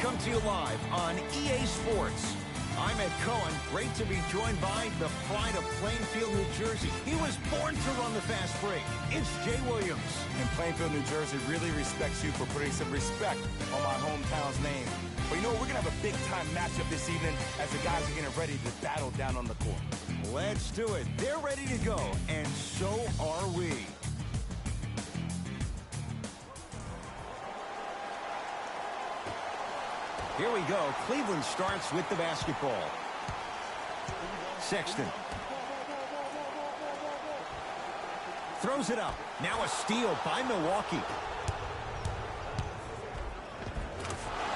come to you live on EA Sports. I'm Ed Cohen. Great to be joined by the pride of Plainfield, New Jersey. He was born to run the fast break. It's Jay Williams. And Plainfield, New Jersey really respects you for putting some respect on my hometown's name. But you know what? We're going to have a big-time matchup this evening as the guys are getting ready to battle down on the court. Let's do it. They're ready to go, and so are we. Here we go. Cleveland starts with the basketball. Sexton. Throws it up. Now a steal by Milwaukee.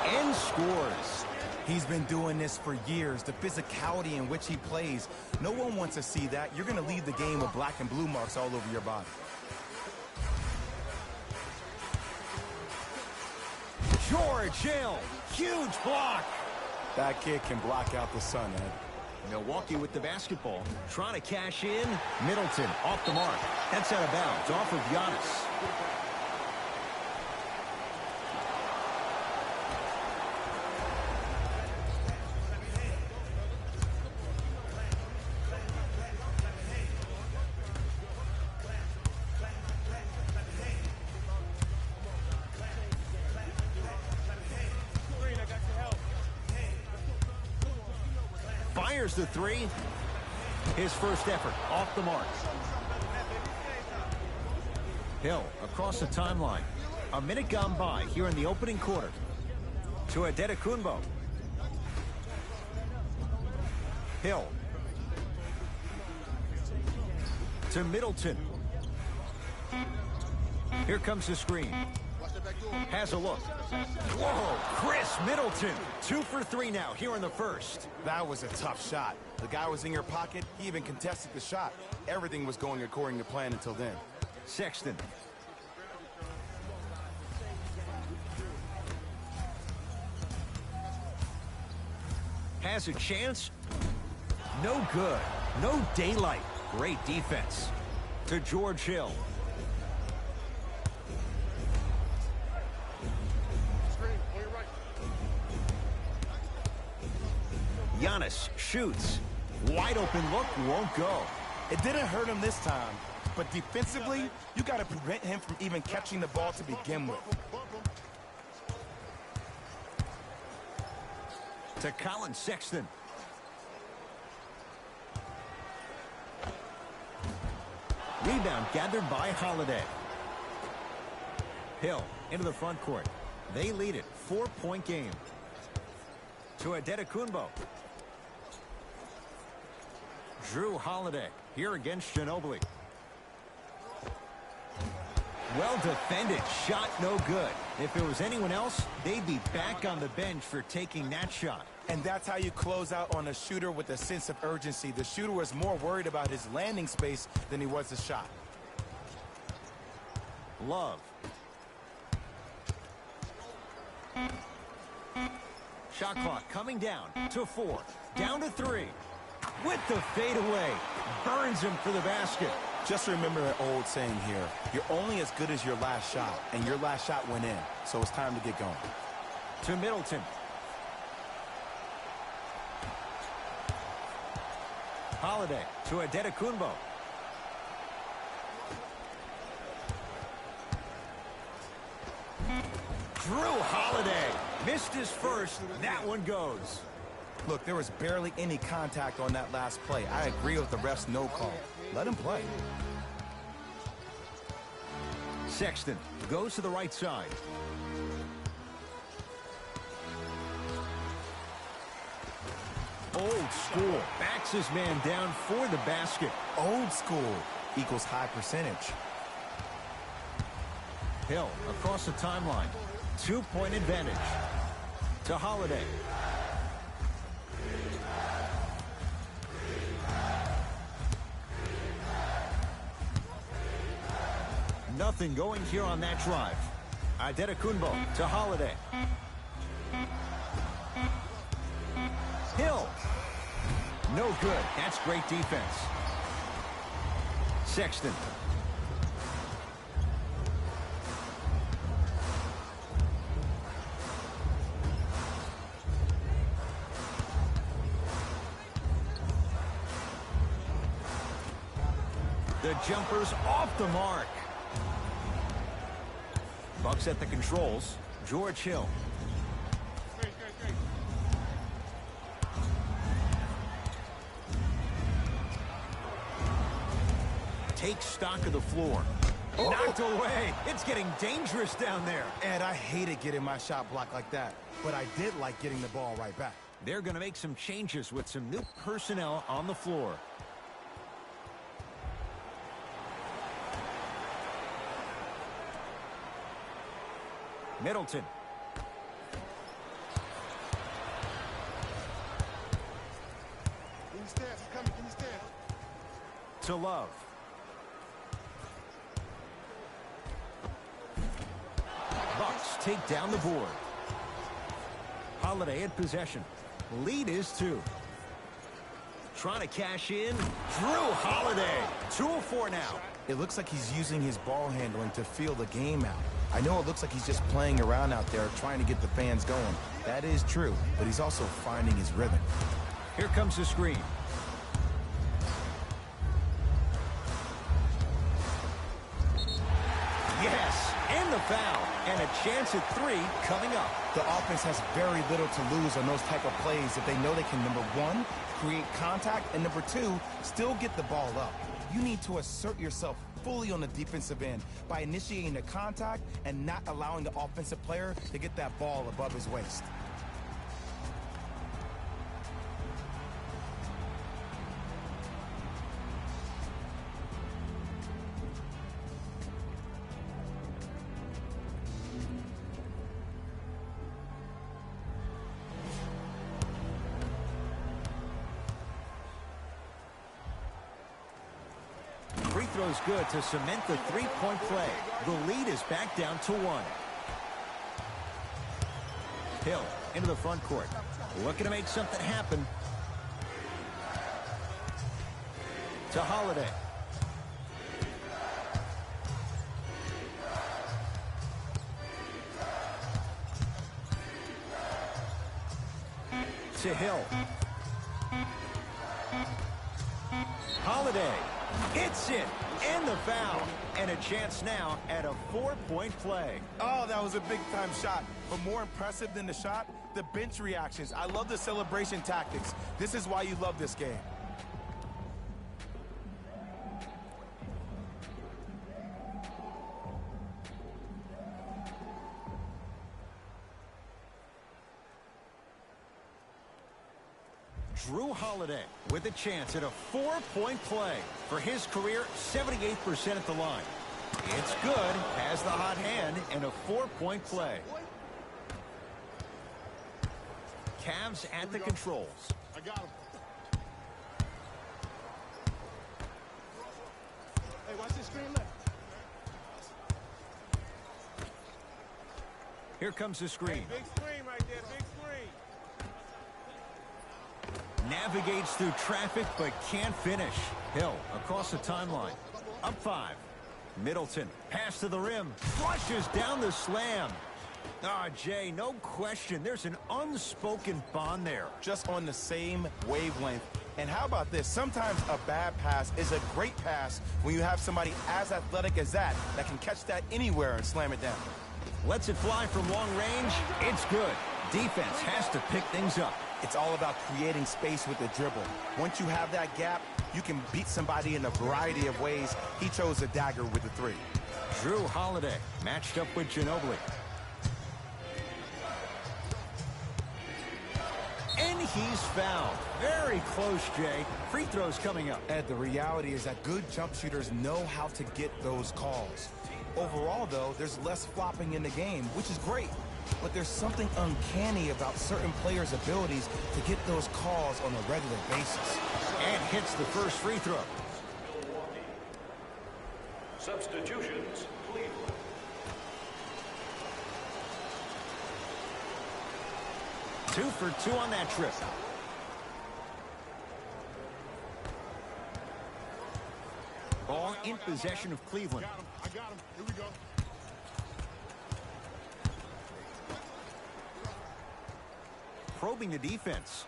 And scores. He's been doing this for years. The physicality in which he plays. No one wants to see that. You're going to leave the game with black and blue marks all over your body. George Hill. Huge block. That kid can block out the sun, Ed. Milwaukee with the basketball. Trying to cash in. Middleton off the mark. That's out of bounds. Off of Giannis. Fires the three. His first effort off the mark. Hill across the timeline. A minute gone by here in the opening quarter. To Adetokunbo. Hill. To Middleton. Here comes the screen. Has a look. Whoa, Chris Middleton. 2 for 3 now here in the first. That was a tough shot. The guy was in your pocket. He even contested the shot. Everything was going according to plan until then. Sexton. Has a chance. No good. No daylight. Great defense. To George Hill. Giannis shoots. Wide open look, won't go. It didn't hurt him this time, but defensively, you got to prevent him from even catching the ball to begin with. To Colin Sexton. Rebound gathered by Holiday. Hill into the front court. They lead it. 4-point game. To Adetokunbo. Drew Holiday here against Ginobili. Well defended. Shot no good. If it was anyone else, they'd be back on the bench for taking that shot. And that's how you close out on a shooter with a sense of urgency. The shooter was more worried about his landing space than he was the shot. Love. Shot clock coming down to 4. Down to 3. With the fadeaway. Burns him for the basket. Just remember an old saying here. You're only as good as your last shot, and your last shot went in. So it's time to get going. To Middleton. Holiday to Adetokunbo. Drew Holiday missed his first. That one goes. Look, there was barely any contact on that last play. I agree with the ref's no call. Let him play. Sexton goes to the right side. Old school. Backs his man down for the basket. Old school equals high percentage. Hill across the timeline. 2-point advantage. To Holiday. Nothing going here on that drive. Adetokunbo to Holiday. Hill. No good. That's great defense. Sexton. The jumper's off the mark. Bucks at the controls. George Hill. Takes stock of the floor. Oh. Knocked away. It's getting dangerous down there. And I hated getting my shot blocked like that, but I did like getting the ball right back. They're going to make some changes with some new personnel on the floor. Middleton. Can you stand? He's coming. Can you stand? To Love. Bucks take down the board. Holiday at possession. Lead is 2. Trying to cash in. Drew Holiday. 2 of 4 now. It looks like he's using his ball handling to feel the game out. I know it looks like he's just playing around out there trying to get the fans going. That is true, but he's also finding his rhythm. Here comes the screen. Yes, and the foul. And a chance at 3 coming up. The offense has very little to lose on those type of plays if they know they can, number 1, create contact, and number 2, still get the ball up. You need to assert yourself fully on the defensive end by initiating the contact and not allowing the offensive player to get that ball above his waist. Free throw's good to cement the 3-point play. The lead is back down to 1. Hill into the front court. Looking to make something happen. To Holiday. To Hill. Holiday. Hits it. And the foul. And a chance now at a 4-point play. Oh, that was a big-time shot. But more impressive than the shot, the bench reactions. I love the celebration tactics. This is why you love this game. Drew Holiday with a chance at a 4-point play. For his career, 78% at the line. It's good, has the hot hand, and a 4-point play. Cavs at the controls. I got him. Hey, watch this screen left. Here comes the screen. Big screen right there, big screen. Navigates through traffic, but can't finish. Hill across the timeline. Up 5. Middleton, pass to the rim. Flushes down the slam. Jay, no question. There's an unspoken bond there. Just on the same wavelength. And how about this? Sometimes a bad pass is a great pass when you have somebody as athletic as that can catch that anywhere and slam it down. Lets it fly from long range. It's good. Defense has to pick things up. It's all about creating space with the dribble. Once you have that gap, you can beat somebody in a variety of ways. He chose a dagger with the 3. Drew Holiday matched up with Ginobili. And he's fouled. Very close, Jay. Free throws coming up. Ed, the reality is that good jump shooters know how to get those calls. Overall, though, there's less flopping in the game, which is great. But there's something uncanny about certain players' abilities to get those calls on a regular basis. And hits the first free throw. Substitutions, Cleveland. Two for 2 on that trip. Ball in possession of Cleveland. I got him. Here we go. Probing the defense.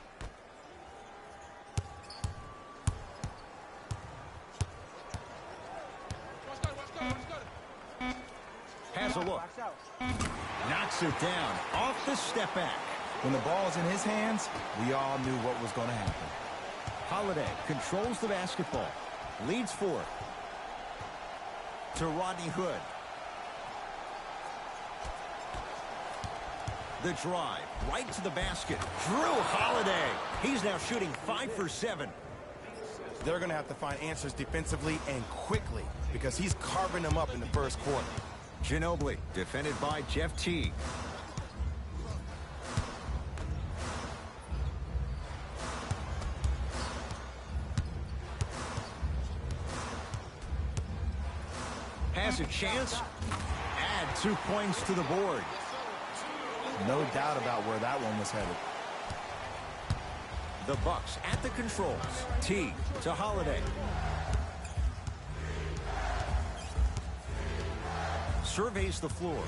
has a look. Knocks it down off the step back. When the ball is in his hands, we all knew what was going to happen. Holiday controls the basketball. Leads forward. To Rodney Hood. The drive right to the basket. Drew Holiday. He's now shooting 5 for 7. They're going to have to find answers defensively and quickly because he's carving them up in the first quarter. Ginobili defended by Jeff Teague. Has a chance. Add 2 points to the board. No doubt about where that one was headed. The Bucks at the controls. Teague to Holiday. Surveys the floor.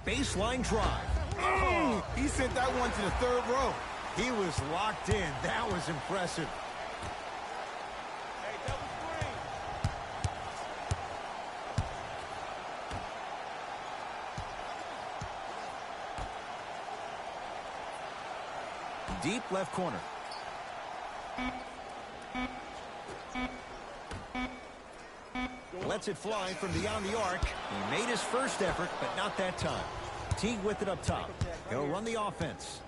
Baseline drive. Oh, he sent that one to the third row. He was locked in. That was impressive. Deep left corner. Lets it fly from beyond the arc. He made his first effort, but not that time. Teague with it up top. He'll run the offense.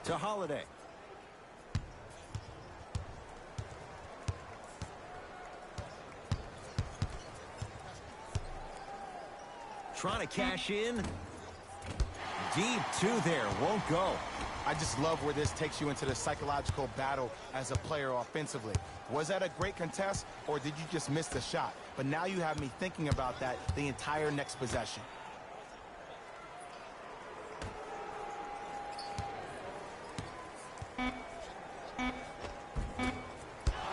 To Holiday. Trying to cash in. Deep 2 there, won't go. I just love where this takes you into the psychological battle as a player offensively. Was that a great contest, or did you just miss the shot? But now you have me thinking about that the entire next possession.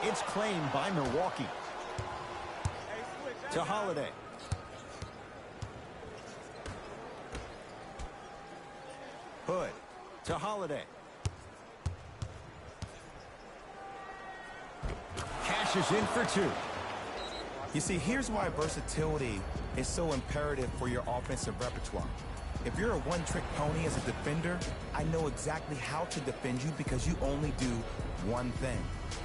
It's claimed by Milwaukee. To Holiday. Hood to Holiday. Cashes in for 2. You see, here's why versatility is so imperative for your offensive repertoire. If you're a one-trick pony as a defender, I know exactly how to defend you because you only do one thing.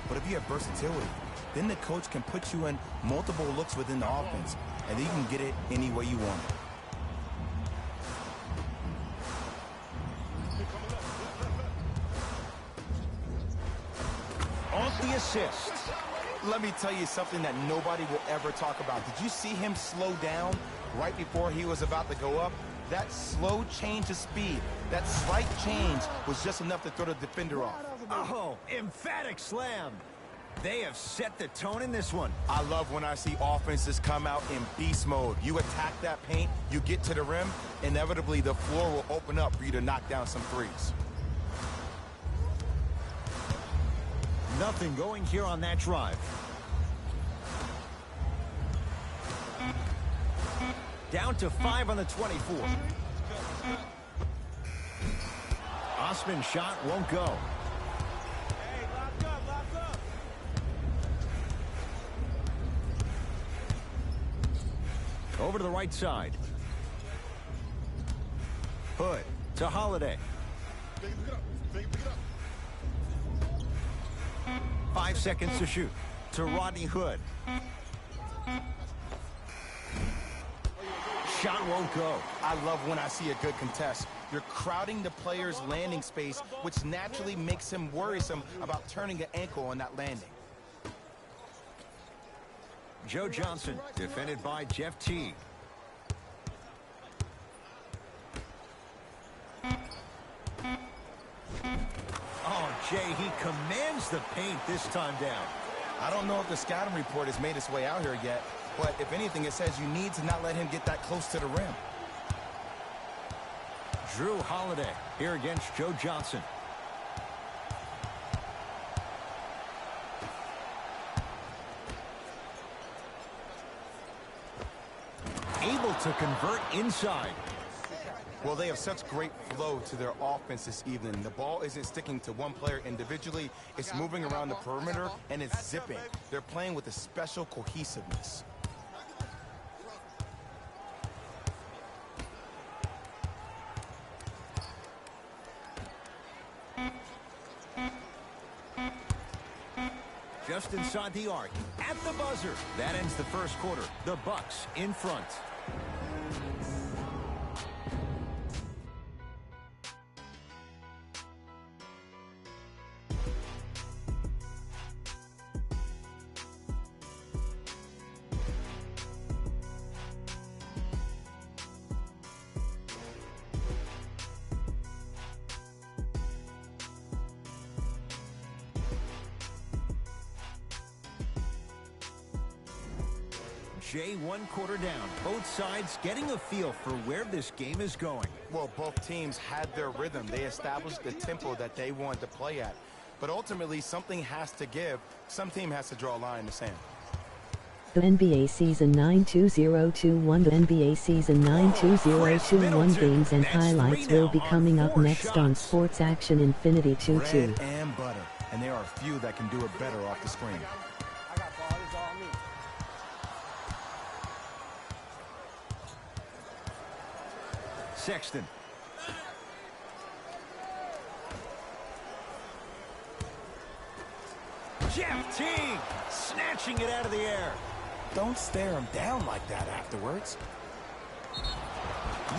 But if you have versatility, then the coach can put you in multiple looks within the offense, and then you can get it any way you want it. Off the assist. Let me tell you something that nobody will ever talk about. Did you see him slow down right before he was about to go up? That slow change of speed, that slight change was just enough to throw the defender off. Oh, emphatic slam. They have set the tone in this one. I love when I see offenses come out in beast mode. You attack that paint, you get to the rim, inevitably the floor will open up for you to knock down some threes. Nothing going here on that drive. Down to 5 on the 24. Osman's shot won't go. Hey, lock up. Over to the right side. Hood to Holiday. Pick it up. 5 seconds to shoot. To Rodney Hood. Shot won't go. I love when I see a good contest. You're crowding the player's landing space, which naturally makes him worrisome about turning an ankle on that landing. Joe Johnson, defended by Jeff Teague. Oh, Jay, he commands the paint this time down. I don't know if the scouting report has made its way out here yet, but if anything, it says you need to not let him get that close to the rim. Drew Holiday here against Joe Johnson. Able to convert inside. Well, they have such great flow to their offense this evening. The ball isn't sticking to one player individually. It's moving around the perimeter, and it's zipping. They're playing with a special cohesiveness. just inside the arc. At the buzzer. That ends the first quarter. The Bucks in front. Jay, one quarter down. Both sides getting a feel for where this game is going. Well, both teams had their rhythm. They established the tempo that they wanted to play at. But ultimately, something has to give. Some team has to draw a line in the sand. The NBA season 9-2021. The NBA season 9-2021 games and highlights will be coming up next on Sports Action Infinity 2-2. Bread and butter. And there are a few that can do it better off the screen. Sexton. Jeff Teague snatching it out of the air. Don't stare him down like that afterwards.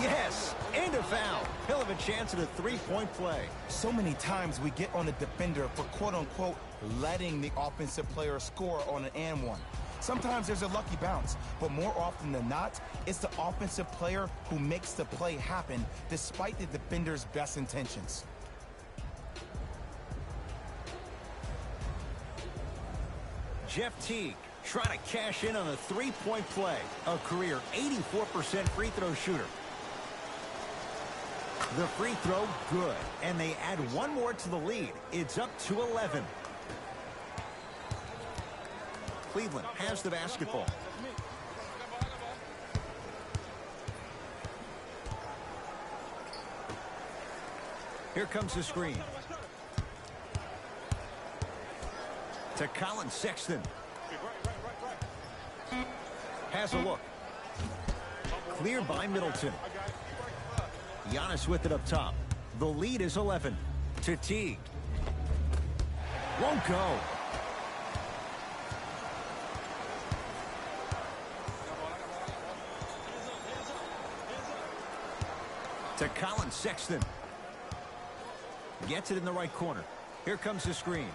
Yes, and a foul. He'll have a chance at a three-point play. So many times we get on the defender for quote-unquote letting the offensive player score on an and one. Sometimes there's a lucky bounce, but more often than not, it's the offensive player who makes the play happen despite the defender's best intentions. Jeff Teague trying to cash in on a three-point play. A career 84% free throw shooter. The free throw, good. And they add one more to the lead. It's up to 11. Cleveland has the basketball. Here comes the screen. To Colin Sexton. Has a look. Cleared by Middleton. Giannis with it up top. The lead is 11. To Teague. Won't go. To Colin Sexton. Gets it in the right corner. Here comes the screen.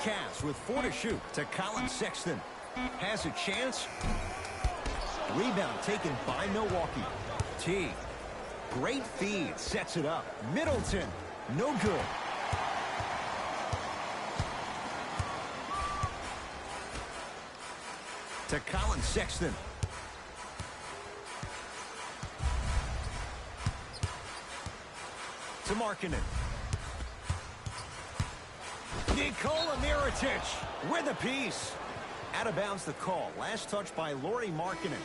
Cavs with 4 to shoot. To Colin Sexton. Has a chance. Rebound taken by Milwaukee. Teague. Great feed. Sets it up. Middleton. No good. To Colin Sexton. To Markkanen. Nikola Mirotic with a piece. Out of bounds the call. Last touch by Lauri Markkanen.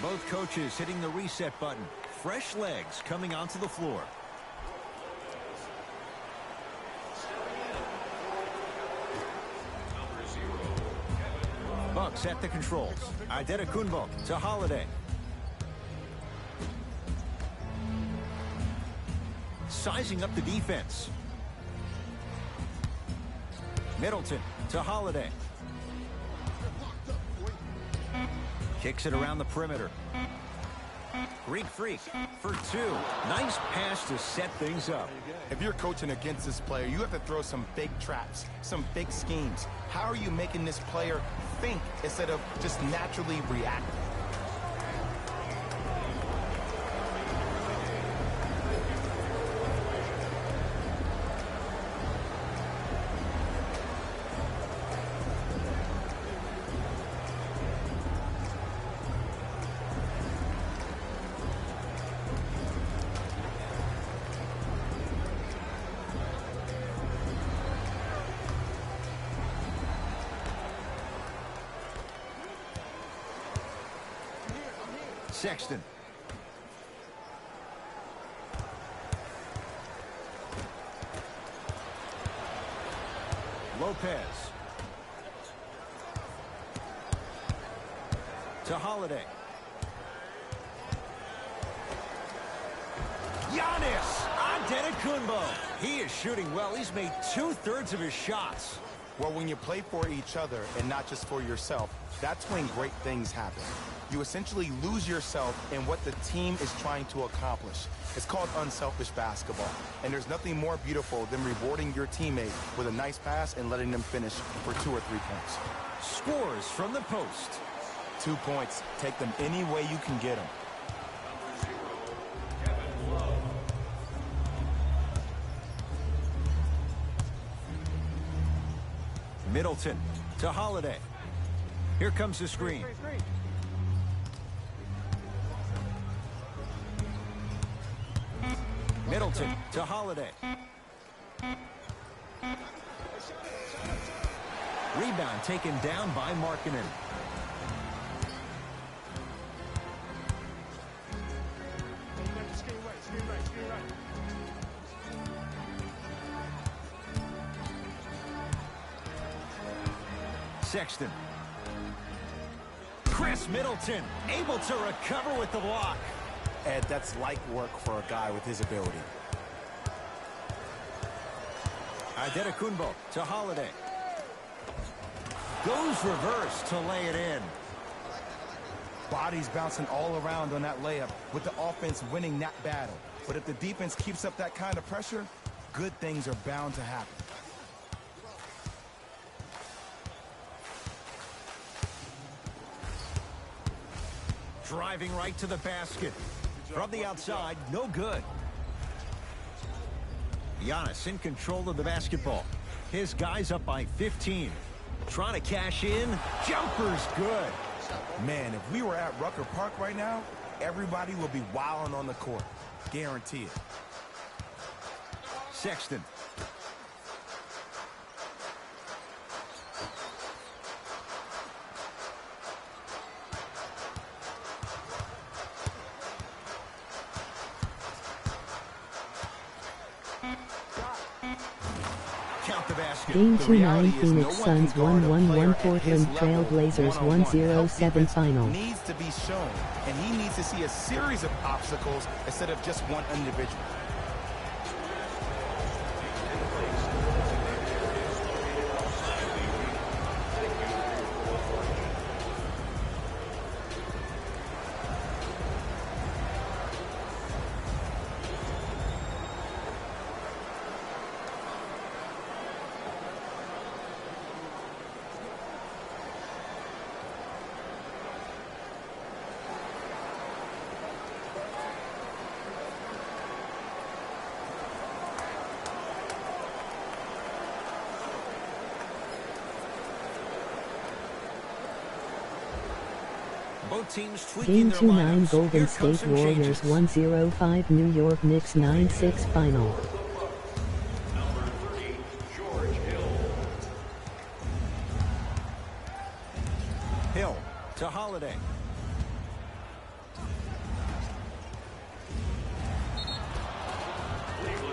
Both coaches hitting the reset button. Fresh legs coming onto the floor. Bucks at the controls. Adetokunbo to Holiday. Sizing up the defense. Middleton to Holiday. Kicks it around the perimeter. Greek Freak for 2. Nice pass to set things up. If you're coaching against this player, you have to throw some big traps, some big schemes. How are you making this player think instead of just naturally reacting? Sexton. Lopez. To Holiday. Giannis Antetokounmpo. He is shooting well. He's made 2/3 of his shots. Well, when you play for each other and not just for yourself, that's when great things happen. You essentially lose yourself in what the team is trying to accomplish. It's called unselfish basketball. And there's nothing more beautiful than rewarding your teammate with a nice pass and letting them finish for 2 or 3 points. Scores from the post. 2 points. Take them any way you can get them. Middleton to Holiday. Here comes the screen. Middleton to Holiday. Rebound taken down by Markkanen. Sexton. Chris Middleton able to recover with the block. Ed, that's light work for a guy with his ability. Antetokounmpo to Holiday. Goes reverse to lay it in. Bodies bouncing all around on that layup with the offense winning that battle. But if the defense keeps up that kind of pressure, good things are bound to happen. Driving right to the basket. From the outside, no good. Giannis in control of the basketball. His guy's up by 15. Trying to cash in. Jumper's good. Man, if we were at Rucker Park right now, everybody will be wilding on the court. Guarantee it. Sexton. Count the basket. Game 2-9 Phoenix Suns 1-1-1 Portland Trail Blazers 1-0-7 final. Needs to be shown, and he needs to see a series of obstacles instead of just one individual. Both teams tweaking Game their 2-9 lineups. Golden Here come State some Warriors changes. 1-0-5 New York Knicks 9-6 final. Number 30, George Hill. Hill to Holiday.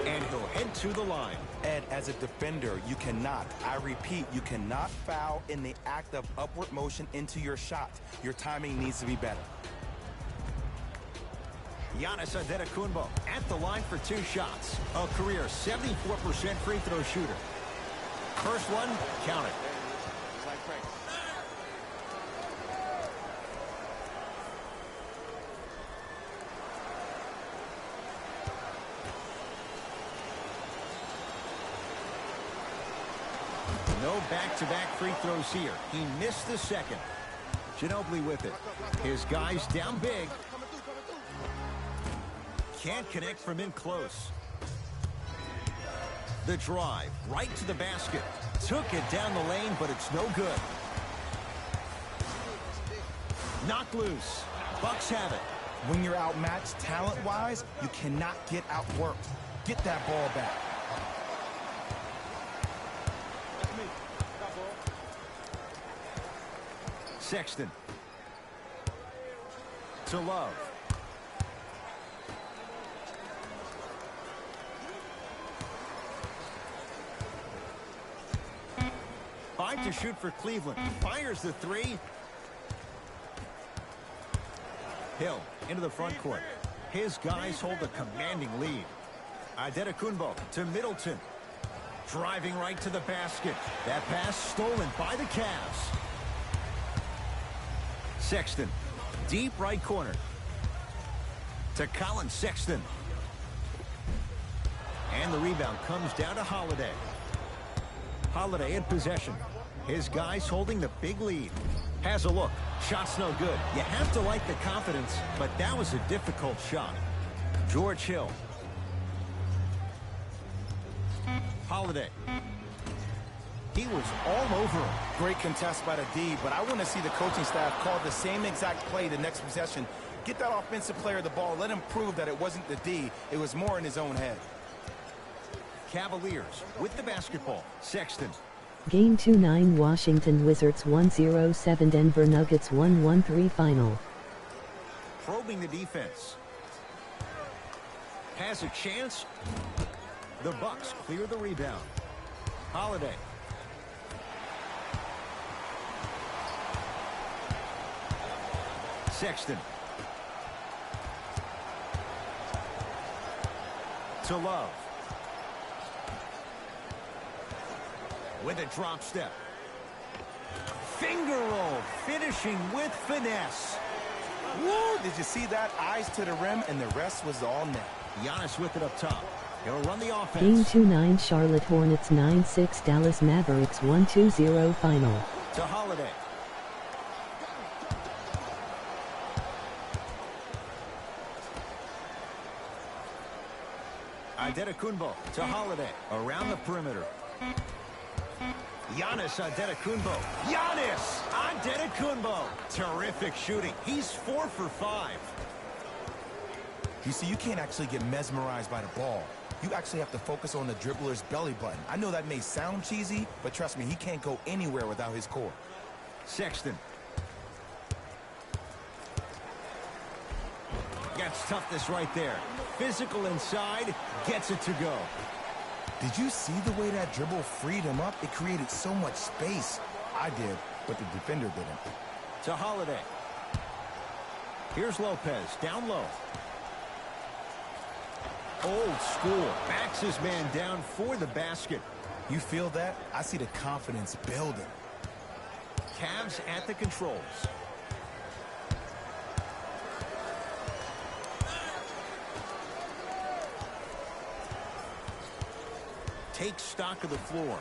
And he'll head to the line. Ed, as a defender, you cannot, I repeat, you cannot foul in the act of upward motion into your shot. Your timing needs to be better. Giannis Antetokounmpo at the line for 2 shots. A career 74% free throw shooter. First one, count it. No back-to-back free throws here. He missed the second. Ginobili with it. His guy's down big. Can't connect from in close. The drive right to the basket. Took it down the lane, but it's no good. Knocked loose. Bucks have it. When you're outmatched talent-wise, you cannot get outworked. Get that ball back. Sexton. To Love. Five to shoot for Cleveland. Fires the 3. Hill into the front court. His guys hold a commanding lead. Adetokunbo to Middleton. Driving right to the basket. That pass stolen by the Cavs. Sexton, deep right corner. To Colin Sexton. And the rebound comes down to Holiday. Holiday in possession. His guys holding the big lead. Has a look. Shot's no good. You have to like the confidence, but that was a difficult shot. George Hill. Holiday. He was all over him. Great contest by the D, but I want to see the coaching staff call the same exact play the next possession. Get that offensive player the ball. Let him prove that it wasn't the D. It was more in his own head. Cavaliers with the basketball. Sexton. Game 2-9 Washington Wizards 107 Denver Nuggets 113 final. Probing the defense. Has a chance. The Bucks clear the rebound. Holiday. Sexton. To Love. With a drop step. Finger roll. Finishing with finesse. Woo! Did you see that? Eyes to the rim, and the rest was all net. Giannis with it up top. He'll run the offense. Game 2-9 Charlotte Hornets 9-6 Dallas Mavericks 120 final. To Holiday. Adetokunbo to Holiday. Around the perimeter. Giannis Adetokunbo. Giannis Adetokunbo. Terrific shooting. He's 4 for 5. You see, you can't actually get mesmerized by the ball. You actually have to focus on the dribbler's belly button. I know that may sound cheesy, but trust me, he can't go anywhere without his core. Sexton. Gets toughness right there. Physical inside. Gets it to go. Did you see the way that dribble freed him up? It created so much space. I did, but the defender didn't. To Holiday. Here's Lopez. Down low. Old school. Backs his man down for the basket. You feel that? I see the confidence building. Cavs at the controls. Take stock of the floor.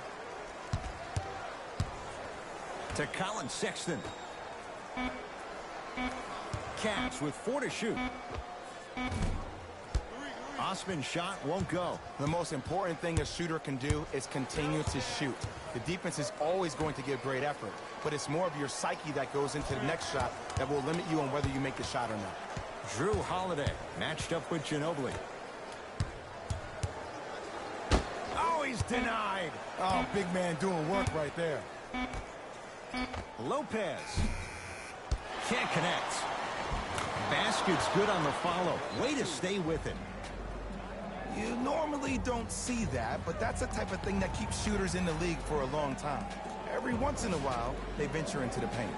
To Colin Sexton. Cavs with 4 to shoot. Osman's shot won't go. The most important thing a shooter can do is continue to shoot. The defense is always going to give great effort, but it's more of your psyche that goes into the next shot that will limit you on whether you make the shot or not. Drew Holiday matched up with Ginobili. Oh, he's denied. Oh, big man doing work right there. Lopez. Can't connect. Basket's good on the follow. Way to stay with it. You normally don't see that, but that's the type of thing that keeps shooters in the league for a long time. Every once in a while, they venture into the paint.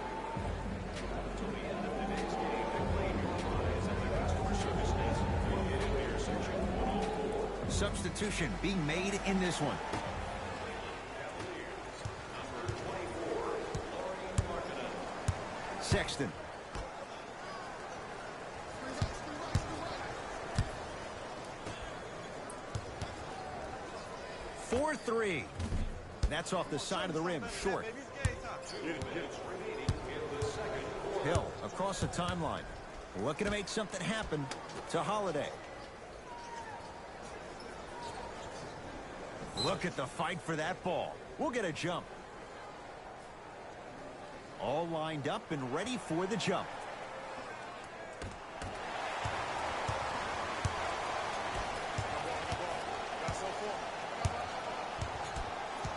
Substitution being made in this one. Sexton. For 3. That's off the side of the rim, short. Hill across the timeline. Looking to make something happen. To Holiday. Look at the fight for that ball. We'll get a jump. All lined up and ready for the jump.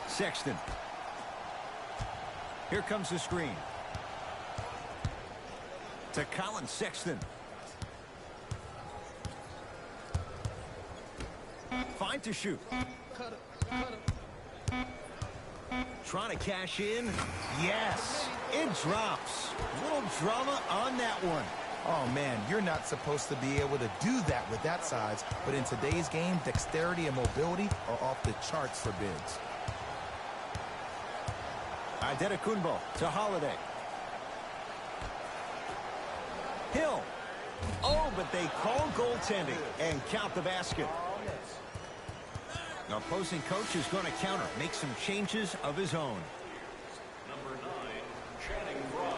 Sexton. Here comes the screen. To Colin Sexton. Fine to shoot. Trying to cash in. Yes, it drops. Little drama on that one. Oh man, you're not supposed to be able to do that with that size, but in today's game, dexterity and mobility are off the charts for bigs. Antetokounmpo to Holiday. Hill. Oh, but they call goaltending and count the basket. The opposing coach is going to counter, make some changes of his own. Number 9, Channing Frye.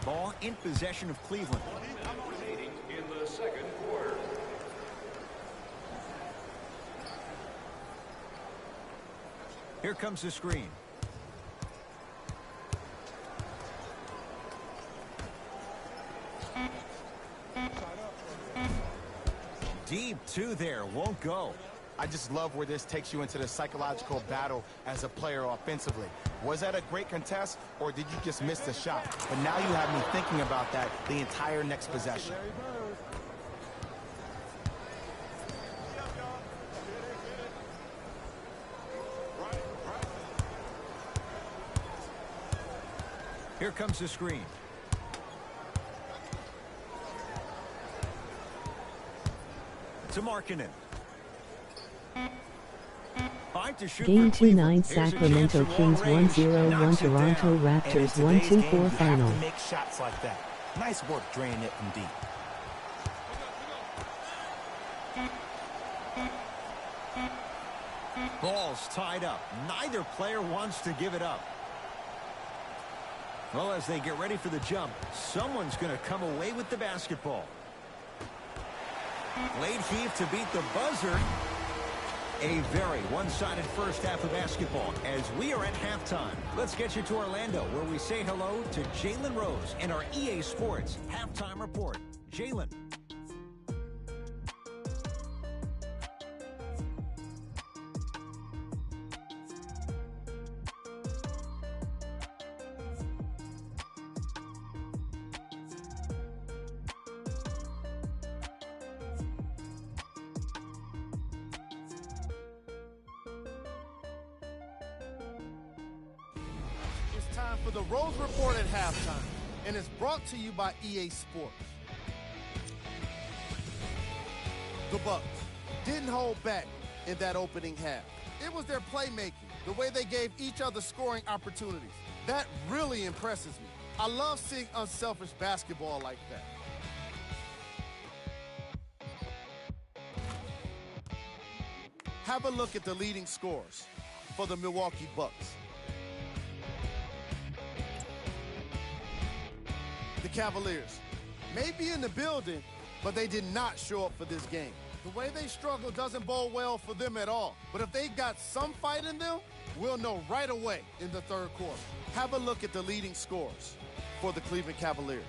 Ball in possession of Cleveland. 1 minute remaining in the second quarter. Here comes the screen. Deep two there, won't go. I just love where this takes you into the psychological battle as a player offensively. Was that a great contest, or did you just miss the shot? But now you have me thinking about that the entire next possession. Here comes the screen. To Markkanen. Game 2-9 Sacramento Kings 1-0-1 Toronto Raptors 1-2-4 final. To make shots like that. Nice work draining it from deep. Ball's tied up. Neither player wants to give it up. Well, as they get ready for the jump, someone's going to come away with the basketball. Late heave to beat the buzzer. A very one-sided first half of basketball as we are at halftime. Let's get you to Orlando, where we say hello to Jalen Rose in our EA Sports Halftime Report. Jalen. Time for the Rose Report at halftime, and it's brought to you by EA Sports. The Bucks didn't hold back in that opening half. It was their playmaking, the way they gave each other scoring opportunities. That really impresses me. I love seeing unselfish basketball like that. Have a look at the leading scorers for the Milwaukee Bucks. The Cavaliers may be in the building, but they did not show up for this game. The way they struggle doesn't bode well for them at all. But if they got some fight in them, we'll know right away in the third quarter. Have a look at the leading scorers for the Cleveland Cavaliers.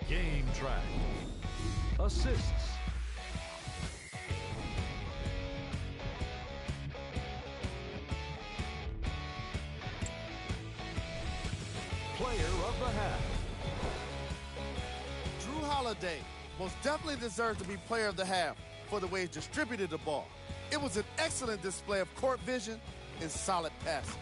Game track. Assists. Player of the half. Drew Holiday most definitely deserves to be player of the half for the way he distributed the ball. It was an excellent display of court vision and solid passing.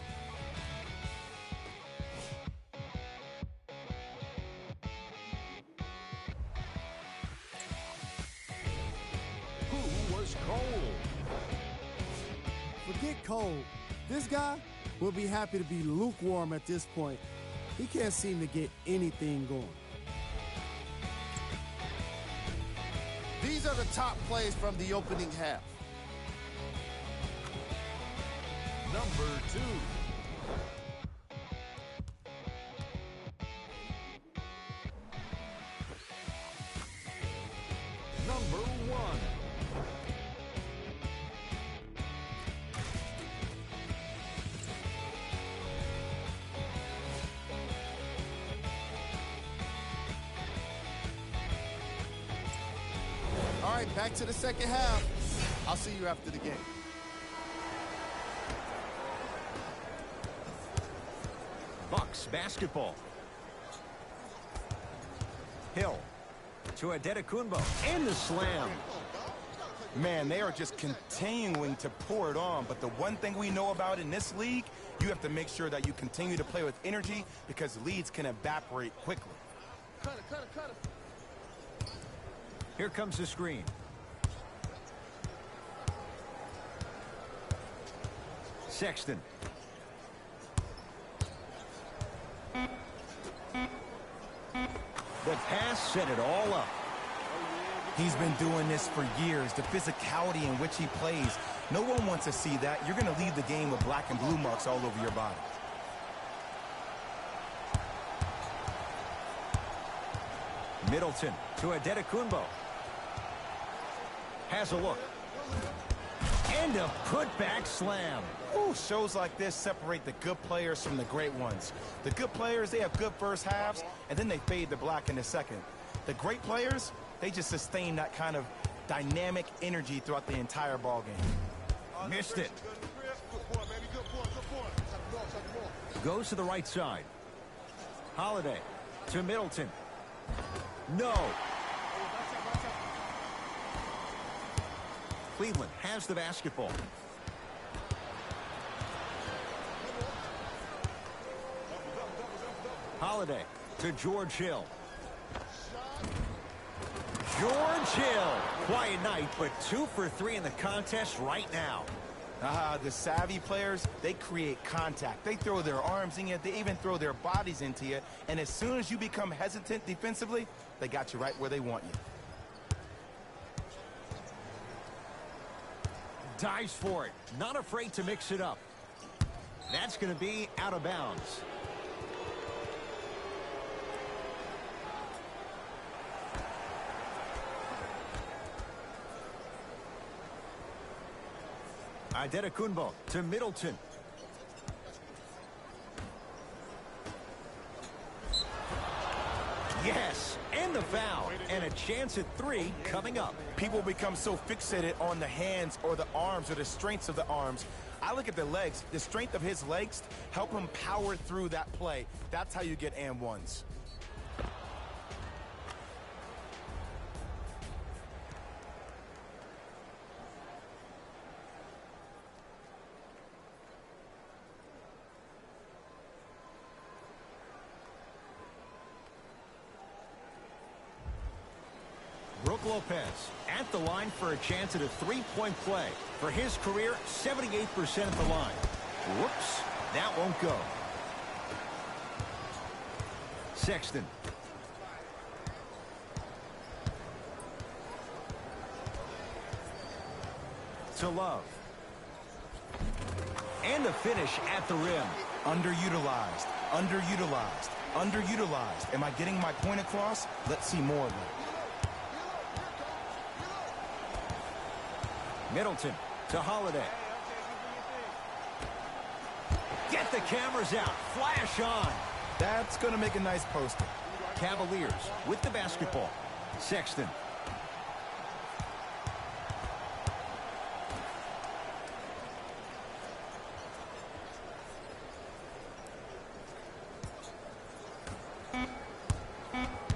Who was cold? Forget cold. This guy will be happy to be lukewarm at this point. He can't seem to get anything going. These are the top plays from the opening half. Number 2. Number 1. All right, back to the second half. I'll see you after the game. Bucks basketball. Hill to Antetokounmpo and the slam. Man, they are just continuing to pour it on. But the one thing we know about in this league, you have to make sure that you continue to play with energy because leads can evaporate quickly. Cut it. Here comes the screen. Sexton. The pass set it all up. He's been doing this for years. The physicality in which he plays. No one wants to see that. You're going to leave the game with black and blue marks all over your body. Middleton to Adetokunbo. Has a look. And a putback slam. Ooh, shows like this separate the good players from the great ones. The good players, they have good first halves, and then they fade to black in the second. The great players, they just sustain that kind of dynamic energy throughout the entire ball game. Missed it. Goes to the right side. Holiday to Middleton. No. Cleveland has the basketball. Holiday to George Hill. George Hill. Quiet night, but 2 for 3 in the contest right now. The savvy players, they create contact. They throw their arms in it. They even throw their bodies into it. And as soon as you become hesitant defensively, they got you right where they want you. Dives for it. Not afraid to mix it up. That's going to be out of bounds. Adetokunbo to Middleton. Yes, and the foul, and a chance at 3 coming up. People become so fixated on the hands or the arms or the strengths of the arms. I look at the legs. The strength of his legs help him power through that play. That's how you get and ones. Brook Lopez at the line for a chance at a 3-point play. For his career, 78% at the line. Whoops, that won't go. Sexton. To Love. And a finish at the rim. Underutilized, underutilized, underutilized. Am I getting my point across? Let's see more of it. Middleton to Holiday. Get the cameras out. Flash on. That's going to make a nice poster. Cavaliers with the basketball. Sexton.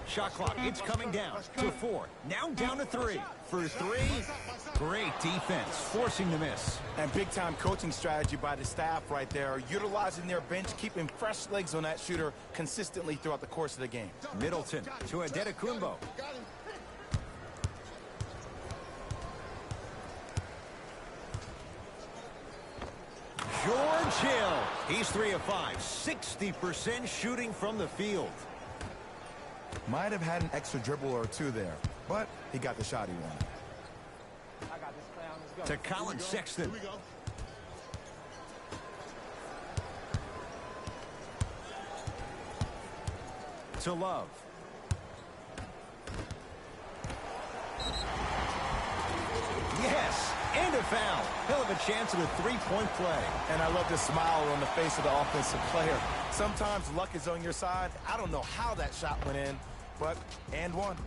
Shot clock, it's coming down to 4. Now down to 3. For 3, great defense, forcing the miss. And big-time coaching strategy by the staff right there, utilizing their bench, keeping fresh legs on that shooter consistently throughout the course of the game. Middleton to Adetokunbo. George Hill, he's 3 of 5, 60% shooting from the field. Might have had an extra dribble or 2 there, but he got the shot he wanted. To Colin Sexton. To Love. Yes, and a foul. He'll have a chance at a 3-point play. And I love the smile on the face of the offensive player. Sometimes luck is on your side. I don't know how that shot went in, but and one.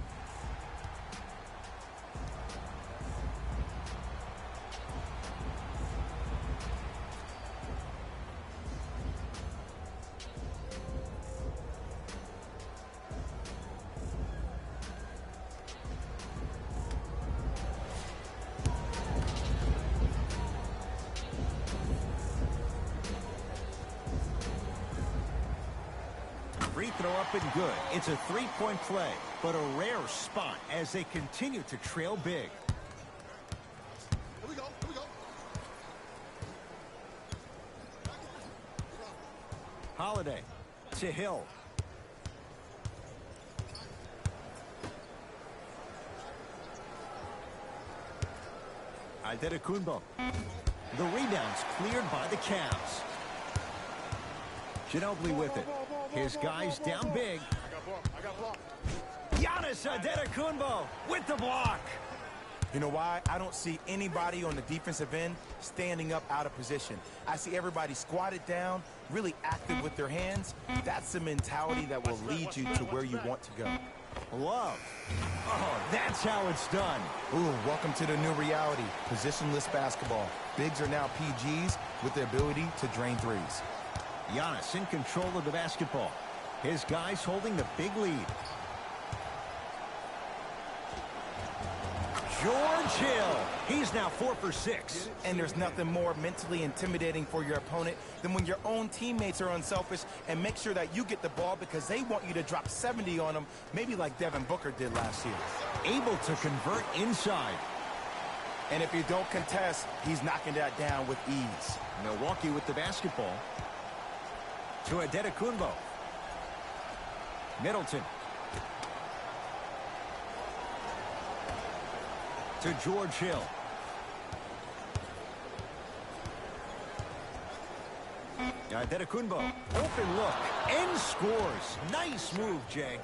free throw up and good. It's a three-point play, but a rare spot as they continue to trail big. Here we go. Here we go. Holiday to Hill. Antetokounmpo. The rebound's cleared by the Cavs. Ginobili with it. His guys down big. I got blocked. Giannis Antetokounmpo with the block. You know why? I don't see anybody on the defensive end standing up out of position. I see everybody squatted down, really active with their hands. That's the mentality that will lead you to where you want to go. Love. Oh, that's how it's done. Ooh, welcome to the new reality. Positionless basketball. Bigs are now PGs with the ability to drain threes. Giannis in control of the basketball. His guys holding the big lead. George Hill. He's now 4 for 6. And there's nothing more mentally intimidating for your opponent than when your own teammates are unselfish and make sure that you get the ball because they want you to drop 70 on them, maybe like Devin Booker did last year. Able to convert inside. And if you don't contest, he's knocking that down with ease. Milwaukee with the basketball. To Antetokounmpo. Middleton. To George Hill. Antetokounmpo. Open look. And scores. Nice move, Jay.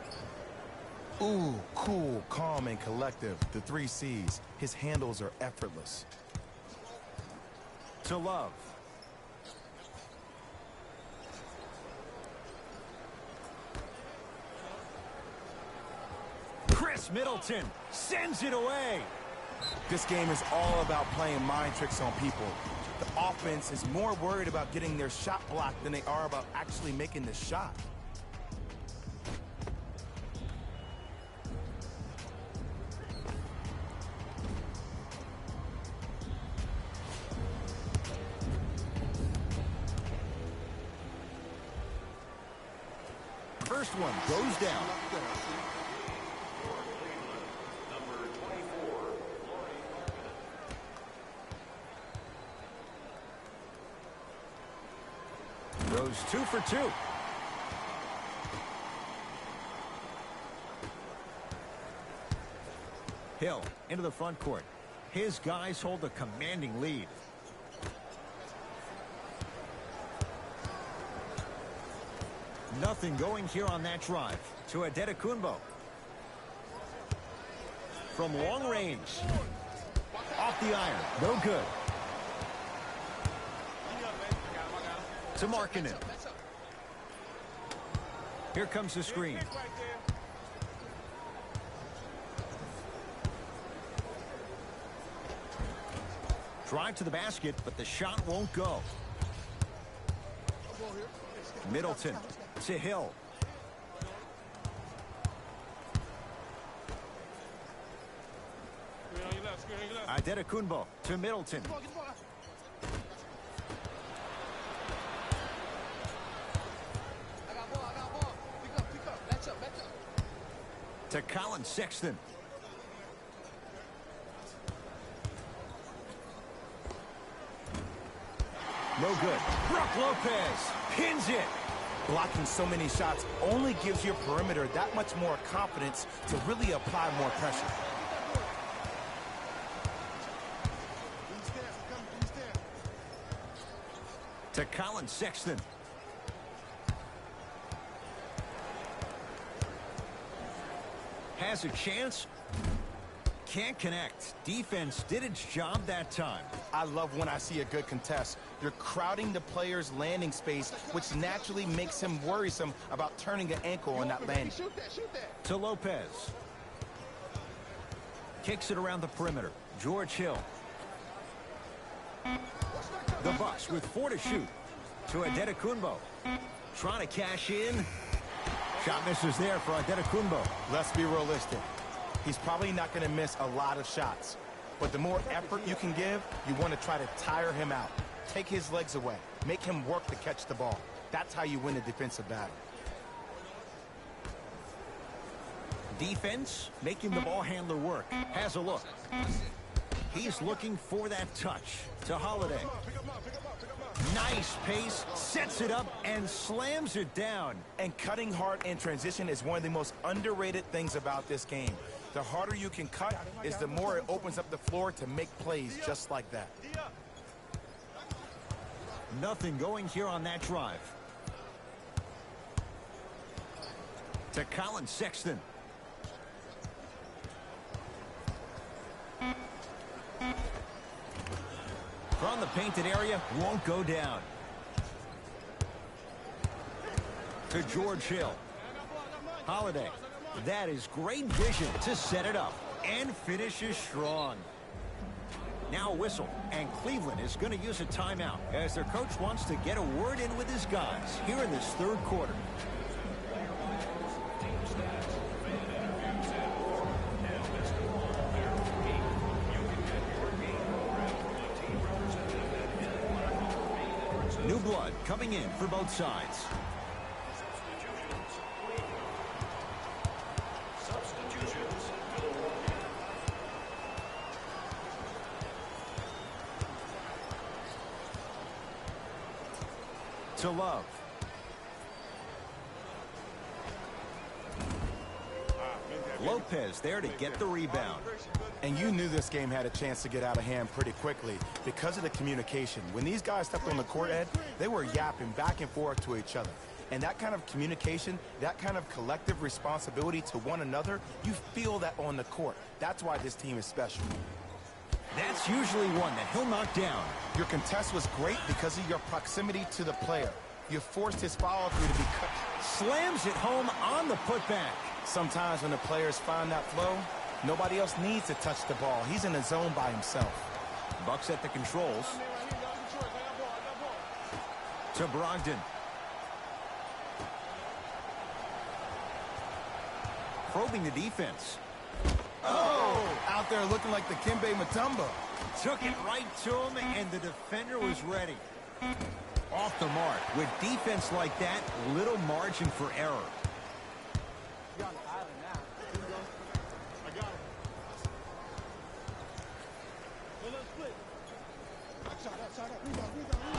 Ooh, cool, calm, and collective. The 3 C's. His handles are effortless. To Love. Chris Middleton sends it away. This game is all about playing mind tricks on people. The offense is more worried about getting their shot blocked than they are about actually making the shot. First one goes down. Goes 2 for 2. Hill into the front court. His guys hold a commanding lead. Nothing going here on that drive. To Antetokounmpo. From long range. Off the iron. No good. To Markkanen. Here comes the screen. Drive to the basket, but the shot won't go. Middleton to Hill. Antetokounmpo to Middleton. To Colin Sexton. No good. Brook Lopez pins it. Blocking so many shots only gives your perimeter that much more confidence to really apply more pressure. To Colin Sexton. Has a chance. Can't connect. Defense did its job that time. I love when I see a good contest. You're crowding the player's landing space, which naturally makes him worrisome about turning an ankle on that landing. To Lopez. Kicks it around the perimeter. George Hill. The Bucks with 4 to shoot. To Antetokounmpo. Trying to cash in. Shot misses there for Antetokounmpo. Let's be realistic. He's probably not going to miss a lot of shots. But the more effort you can give, you want to try to tire him out. Take his legs away. Make him work to catch the ball. That's how you win a defensive battle. Defense making the ball handler work. Has a look. He's looking for that touch to Holiday. Nice pace, sets it up, and slams it down. And cutting hard in transition is one of the most underrated things about this game. The harder you can cut is the more it opens up the floor to make plays just like that. Nothing going here on that drive. To Colin Sexton. From the painted area, won't go down. To George Hill. Holiday. That is great vision to set it up and finishes strong. Now a whistle, and Cleveland is going to use a timeout as their coach wants to get a word in with his guys here in this third quarter. New blood coming in for both sides. To Love. Lopez there to get the rebound. And you knew this game had a chance to get out of hand pretty quickly because of the communication. When these guys stepped on the court, Ed, they were yapping back and forth to each other. And that kind of communication, that kind of collective responsibility to one another, you feel that on the court. That's why this team is special. That's usually one that he'll knock down. Your contest was great because of your proximity to the player. You forced his follow-through to be cut. Slams it home on the putback. Sometimes when the players find that flow, nobody else needs to touch the ball. He's in the zone by himself. Bucks at the controls. To Brogdon. Probing the defense. Oh! Out there looking like the Kimbe Mutombo. Took it right to him, and the defender was ready. Off the mark. With defense like that, little margin for error.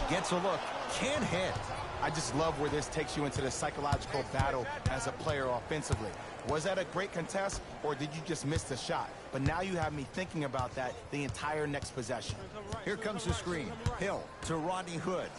Gets a look. Can't hit. I just love where this takes you into the psychological battle as a player offensively. Was that a great contest, or did you just miss the shot? But now you have me thinking about that the entire next possession. Here comes the screen. Hill to Rodney Hood.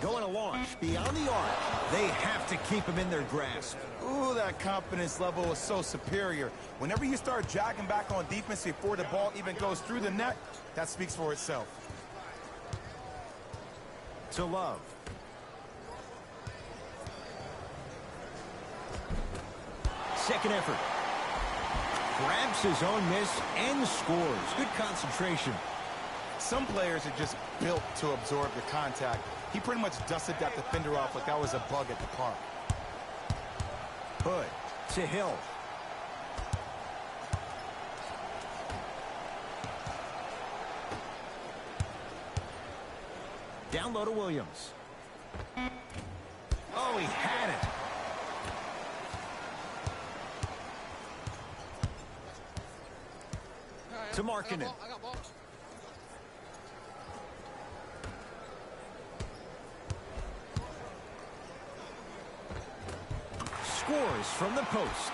Going to launch beyond the arc. They have to keep him in their grasp. Ooh, that confidence level is so superior. Whenever you start jogging back on defense before the ball even goes through the net, that speaks for itself. To Love. Second effort. Grabs his own miss and scores. Good concentration. Some players are just built to absorb the contact. He pretty much dusted that defender off like that was a bug at the park. Hood to Hill. Down low to Williams. Oh, he had it. To Markkanen. Scores from the post.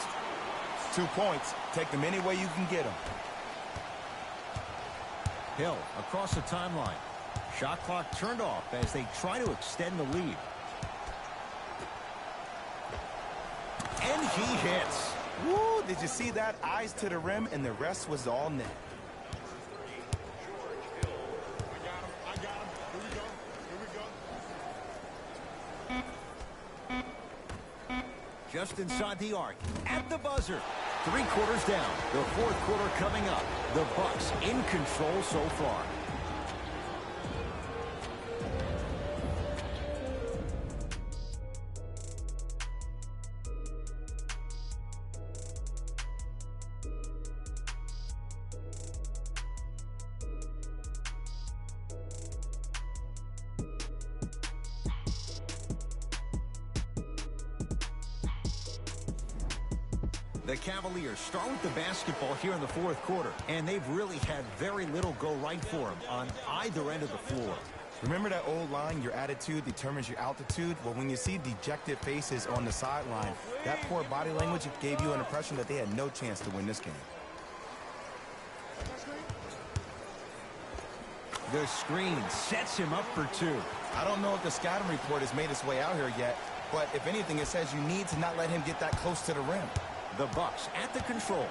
2 points. Take them any way you can get them. Hill across the timeline. Shot clock turned off as they try to extend the lead. And he hits. Woo, did you see that? Eyes to the rim, and the rest was all net. Just inside the arc, at the buzzer. 3 quarters down. The fourth quarter coming up. The Bucks in control so far. The Cavaliers start with the basketball here in the fourth quarter, and they've really had very little go right for them on either end of the floor. Remember that old line, your attitude determines your altitude? Well, when you see dejected faces on the sideline, that poor body language gave you an impression that they had no chance to win this game. The screen sets him up for two. I don't know if the scouting report has made its way out here yet, but if anything, it says you need to not let him get that close to the rim. The Bucks at the controls.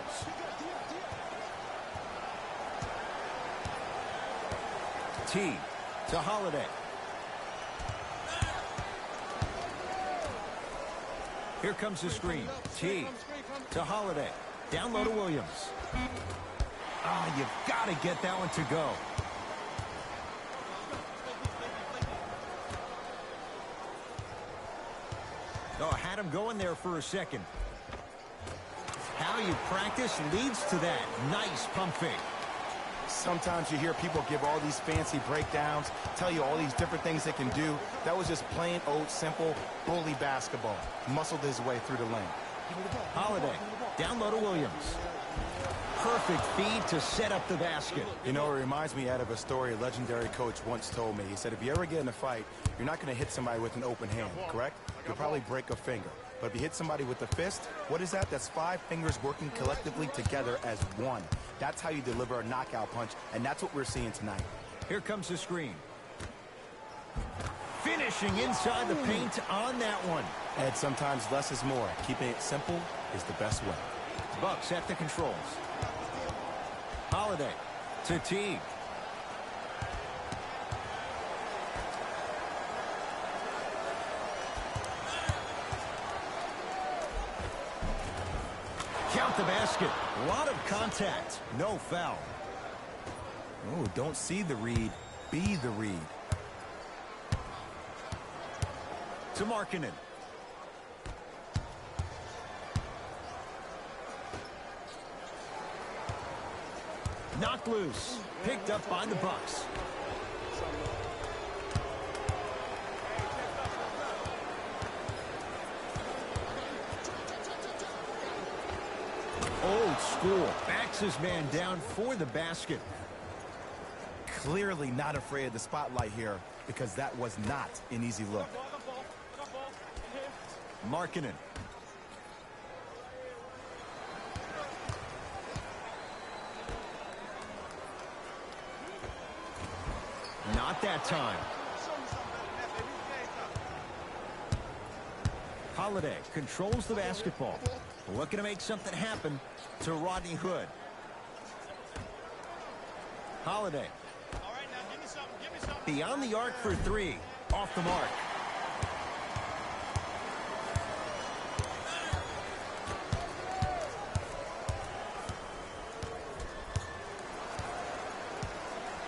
T to Holiday. Here comes the screen. T to Holiday. Down low to Williams. You've got to get that one to go. Had him going there for a second. How you practice leads to that. Nice pump fake. Sometimes you hear people give all these fancy breakdowns, tell you all these different things they can do. That was just plain old simple bully basketball. Muscled his way through the lane. Holiday, down low to Williams. Perfect feed to set up the basket. You know, it reminds me out of a story a legendary coach once told me. He said, if you ever get in a fight, you're not going to hit somebody with an open hand, correct? You'll probably break a finger. But if you hit somebody with a fist, what is that? That's 5 fingers working collectively together as one. That's how you deliver a knockout punch, and that's what we're seeing tonight. Here comes the screen. Finishing inside the paint on that one. Ed, sometimes less is more. Keeping it simple is the best way. Bucks at the controls. Holiday to Teague. Count the basket. A lot of contact. No foul. Oh, don't see the read. Be the read. To Markkanen. Knocked loose. Picked up by the Bucks. Old school. Backs his man down for the basket. Clearly not afraid of the spotlight here because that was not an easy look. Markkanen. Not that time. Holiday controls the basketball. Looking to make something happen to Rodney Hood. Holiday. Beyond the arc for 3. Off the mark.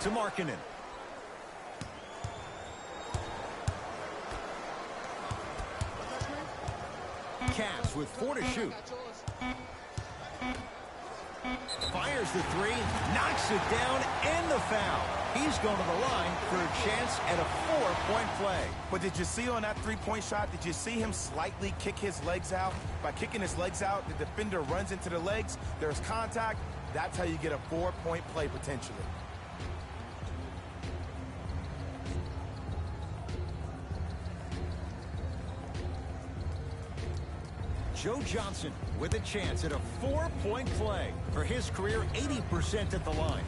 To Markkanen. Cavs with 4 to shoot. Fires the 3, knocks it down, and the foul. He's going to the line for a chance at a 4-point play. But did you see on that 3-point shot, did you see him slightly kick his legs out? By kicking his legs out, the defender runs into the legs. There's contact. That's how you get a 4-point play potentially. Joe Johnson with a chance at a 4-point play. For his career, 80% at the line.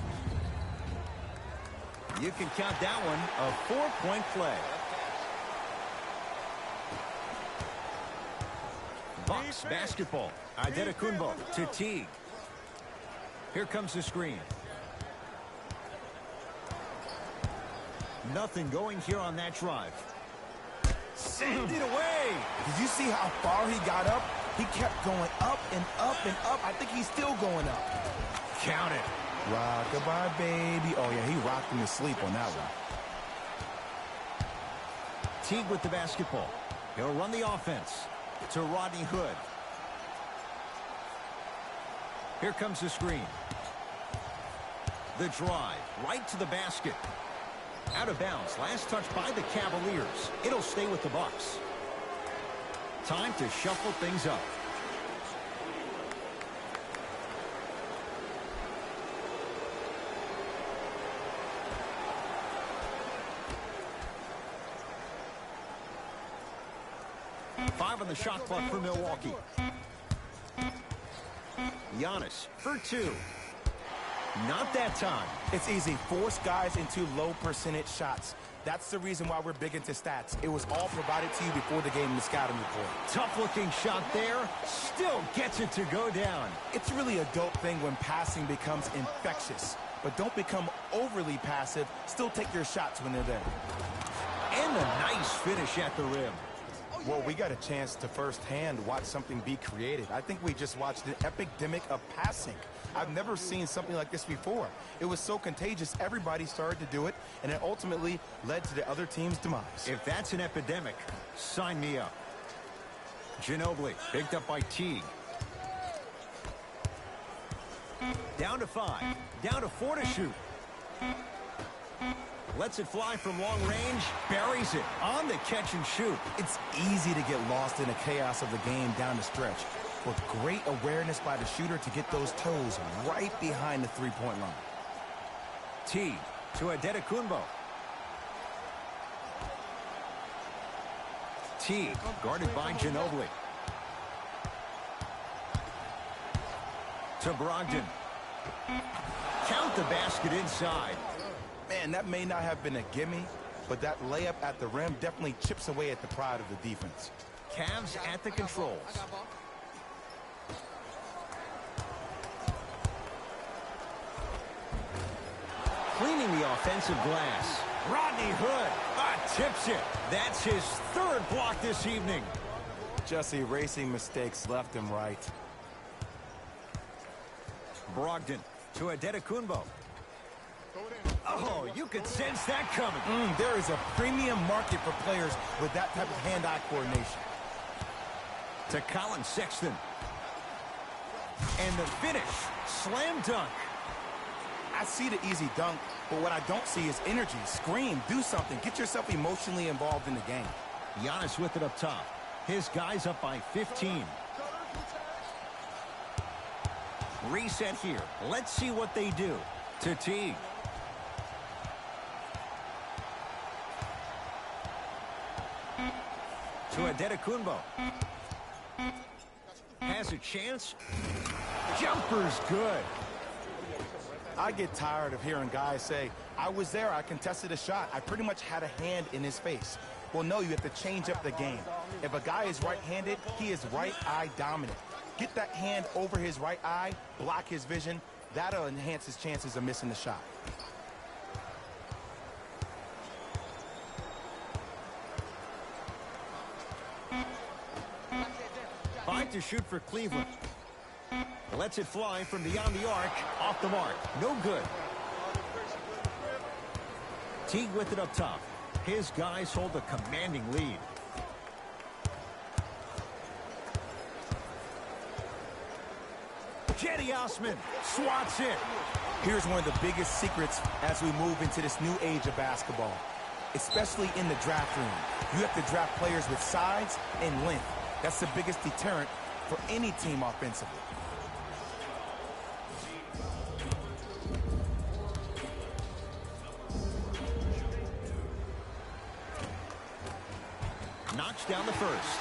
You can count that one a 4-point play. Bucks basketball. Adetokunbo to Teague. Here comes the screen. Nothing going here on that drive. Send it away. Did you see how far he got up? He kept going up and up and up. I think he's still going up. Count it. Rock-a-bye, baby. Oh, yeah, he rocked him to sleep on that one. Teague with the basketball. He'll run the offense to Rodney Hood. Here comes the screen. The drive right to the basket. Out of bounds. Last touch by the Cavaliers. It'll stay with the Bucks. Time to shuffle things up. 5 on the shot clock for Milwaukee. Giannis for 2. Not that time. It's easy. Force guys into low percentage shots. That's the reason why we're big into stats. It was all provided to you before the game in the scouting report. Tough-looking shot there. Still gets it to go down. It's really a dope thing when passing becomes infectious. But don't become overly passive. Still take your shots when they're there. And a nice finish at the rim. Well, we got a chance to firsthand watch something be created. I think we just watched an epidemic of passing. I've never seen something like this before. It was so contagious, everybody started to do it, and it ultimately led to the other team's demise. If that's an epidemic, sign me up. Ginobili picked up by Teague. Down to 5. Down to 4 to shoot. Lets it fly from long range. Buries it on the catch and shoot. It's easy to get lost in the chaos of the game down the stretch. With great awareness by the shooter to get those toes right behind the three-point line. Teague to Adetokunbo. Teague guarded by Ginobili. To Brogdon. Count the basket inside. Man, that may not have been a gimme, but that layup at the rim definitely chips away at the pride of the defense. Cavs at the controls. Cleaning the offensive glass. Rodney Hood tips it. That's his 3rd block this evening. Just erasing mistakes left and right. Brogdon to Adetokunbo. Oh, you could sense that coming. There is a premium market for players with that type of hand-eye coordination. To Colin Sexton. And the finish. Slam dunk. I see the easy dunk, but what I don't see is energy. Scream, do something. Get yourself emotionally involved in the game. Giannis with it up top. His guys up by 15. Reset here. Let's see what they do. To Teague. To Adetokunbo. Has a chance. Jumper's good. I get tired of hearing guys say, I was there, I contested a shot. I pretty much had a hand in his face. Well, no, you have to change up the game. If a guy is right-handed, he is right eye dominant. Get that hand over his right eye, block his vision. That'll enhance his chances of missing the shot. Five to shoot for Cleveland. Lets it fly from beyond the arc. Off the mark. No good. Teague with it up top. His guys hold a commanding lead. Cedi Osman swats it. Here's one of the biggest secrets as we move into this new age of basketball, especially in the draft room. You have to draft players with size and length. That's the biggest deterrent for any team offensively. Knocks down the first.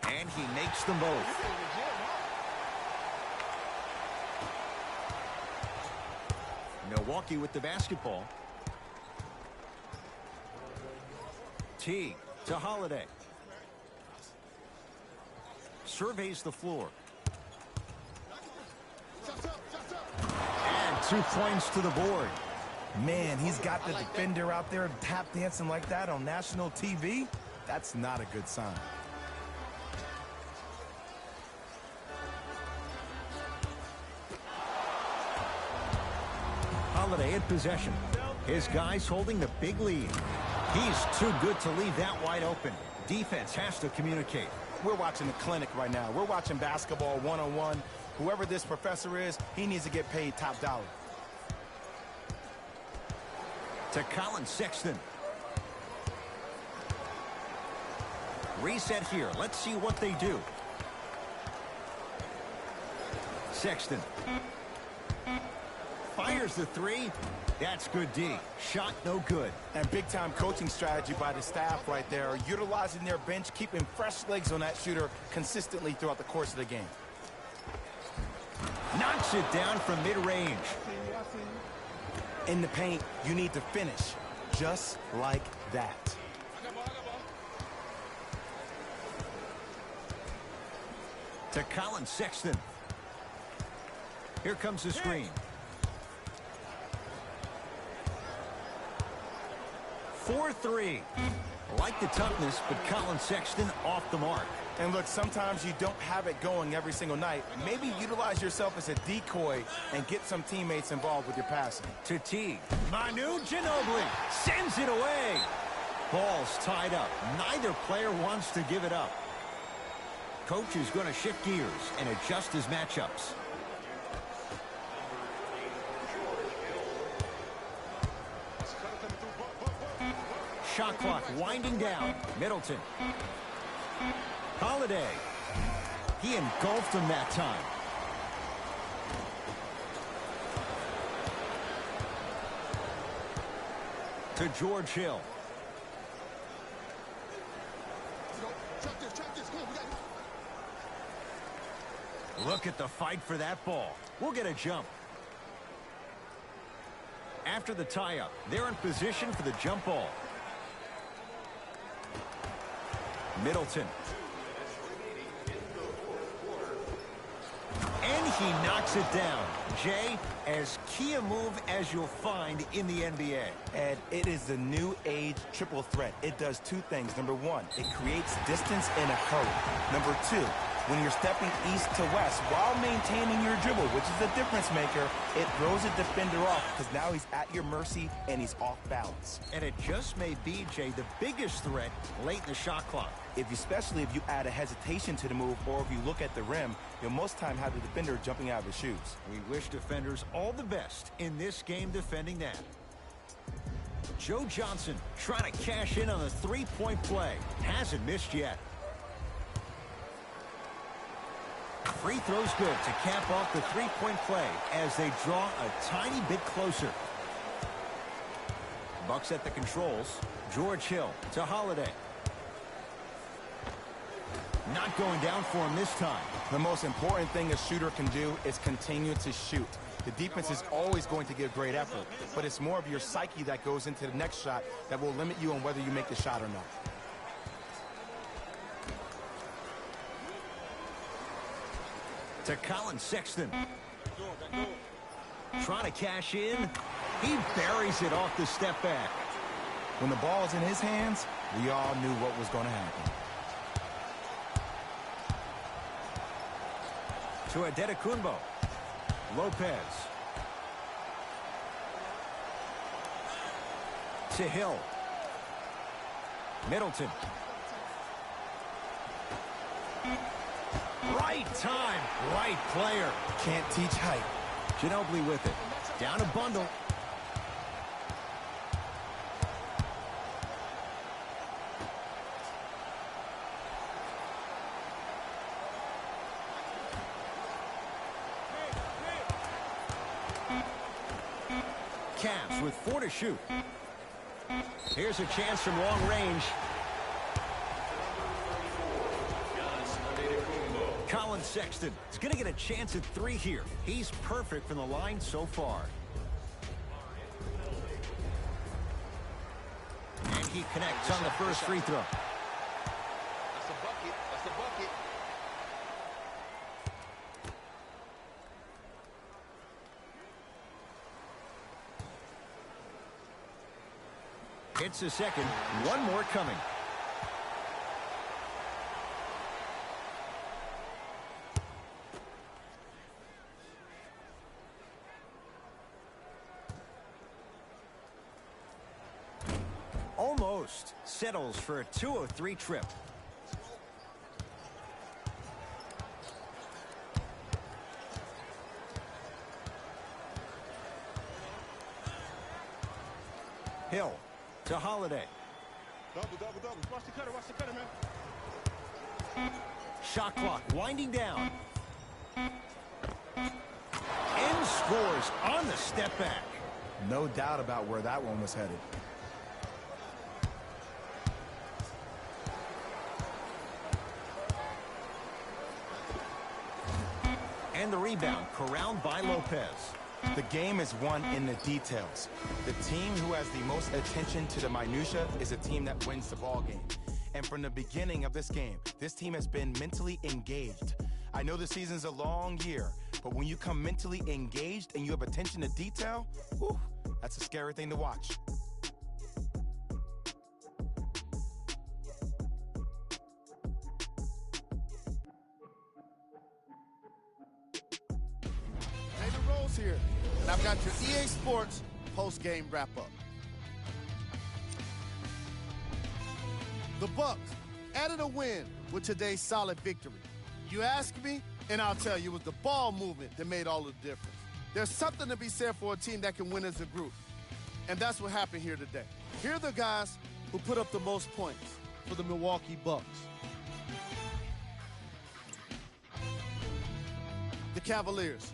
And he makes them both. Milwaukee with the basketball. Teague to Holiday. Surveys the floor. And 2 points to the board. Man, he's got the defender out there tap dancing like that on national TV. That's not a good sign. Holiday in possession. His guys holding the big lead. He's too good to leave that wide open. Defense has to communicate. We're watching a clinic right now. We're watching basketball one-on-one. Whoever this professor is, he needs to get paid top dollar. To Colin Sexton. Reset here. Let's see what they do. Sexton. Fires the three. That's good D. Shot no good. And big-time coaching strategy by the staff right there, utilizing their bench, keeping fresh legs on that shooter consistently throughout the course of the game. Knocks it down from mid-range. In the paint, you need to finish just like that. To Colin Sexton. Here comes the screen. 4-3. Like the toughness, but Colin Sexton off the mark. And look, sometimes you don't have it going every single night. Maybe utilize yourself as a decoy and get some teammates involved with your passing. To T. Manu Ginobili sends it away. Ball's tied up. Neither player wants to give it up. Coach is going to shift gears and adjust his matchups. Shot clock winding down. Middleton. Holiday. He engulfed him that time. To George Hill. Look at the fight for that ball. We'll get a jump. After the tie-up, they're in position for the jump ball. Middleton. And he knocks it down. Jay, as key a move as you'll find in the NBA. And it is the new age triple threat. It does two things. Number one, it creates distance in a hurry. Number two, when you're stepping east to west while maintaining your dribble, which is a difference maker, it throws a defender off because now he's at your mercy and he's off balance. And it just may be, Jay, the biggest threat late in the shot clock. Especially if you add a hesitation to the move, or if you look at the rim, you'll most time have the defender jumping out of his shoes. We wish defenders all the best in this game defending that. Joe Johnson trying to cash in on the three-point play. Hasn't missed yet. Free throw's good to cap off the three-point play as they draw a tiny bit closer. Bucks at the controls. George Hill to Holiday. Not going down for him this time. The most important thing a shooter can do is continue to shoot. The defense is always going to give great effort, but it's more of your psyche that goes into the next shot that will limit you on whether you make the shot or not. To Colin Sexton. Trying to cash in. He buries it off the step back. When the ball is in his hands, we all knew what was going to happen. To Adetokunbo. Lopez. To Hill. Middleton. Right time, right player. Can't teach height. Ginobili with it. Down a bundle. Cavs with 4 to shoot. Here's a chance from long range. Colin Sexton is going to get a chance at 3 here. He's perfect from the line so far. And he connects on the first free throw. That's a bucket. That's a bucket. Hits a second. One more coming. Almost settles for a 2-0-3 trip. Hill to Holiday. Double. Watch the cutter, man. Shot clock winding down. scores on the step back. No doubt about where that one was headed. And the rebound corralled by Lopez. The game is won in the details. The team who has the most attention to the minutia is a team that wins the ball game. And from the beginning of this game, this team has been mentally engaged. I know the season's a long year, but when you come mentally engaged and you have attention to detail, whew, that's a scary thing to watch. Here, and I've got your EA Sports post-game wrap-up. The Bucks added a win with today's solid victory. You ask me, and I'll tell you, it was the ball movement that made all the difference. There's something to be said for a team that can win as a group, and that's what happened here today. Here are the guys who put up the most points for the Milwaukee Bucks. The Cavaliers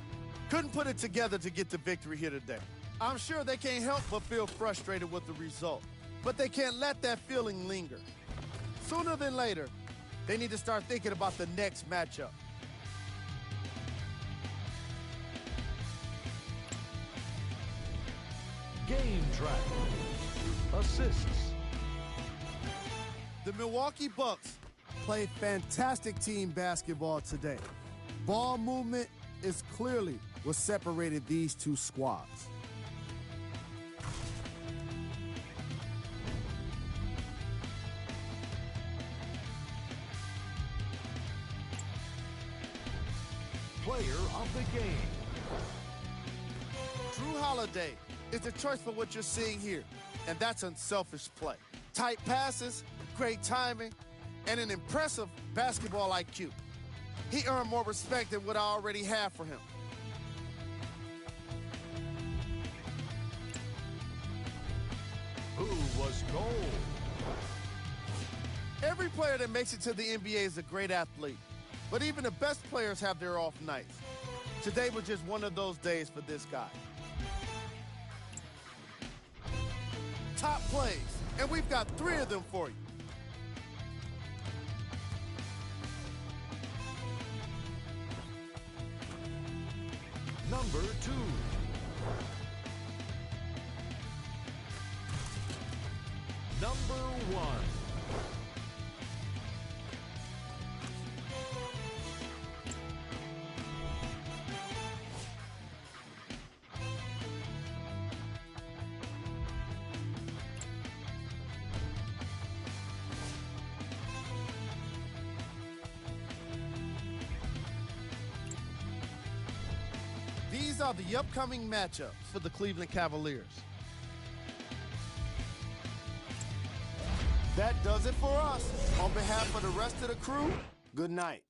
couldn't put it together to get the victory here today. I'm sure they can't help but feel frustrated with the result, but they can't let that feeling linger. Sooner than later, they need to start thinking about the next matchup. Game track. Assists. The Milwaukee Bucks Played fantastic team basketball today. Ball movement is clearly what separated these two squads. Player of the game. Drew Holiday is the choice for what you're seeing here, and that's unselfish play. Tight passes, great timing, and an impressive basketball IQ. He earned more respect than what I already have for him. Who was gold? Every player that makes it to the NBA is a great athlete, but even the best players have their off nights. Today was just one of those days for this guy. Top plays, and we've got 3 of them for you. Number 2. Number 1. These are the upcoming matchups for the Cleveland Cavaliers. That does it for us. On behalf of the rest of the crew, good night.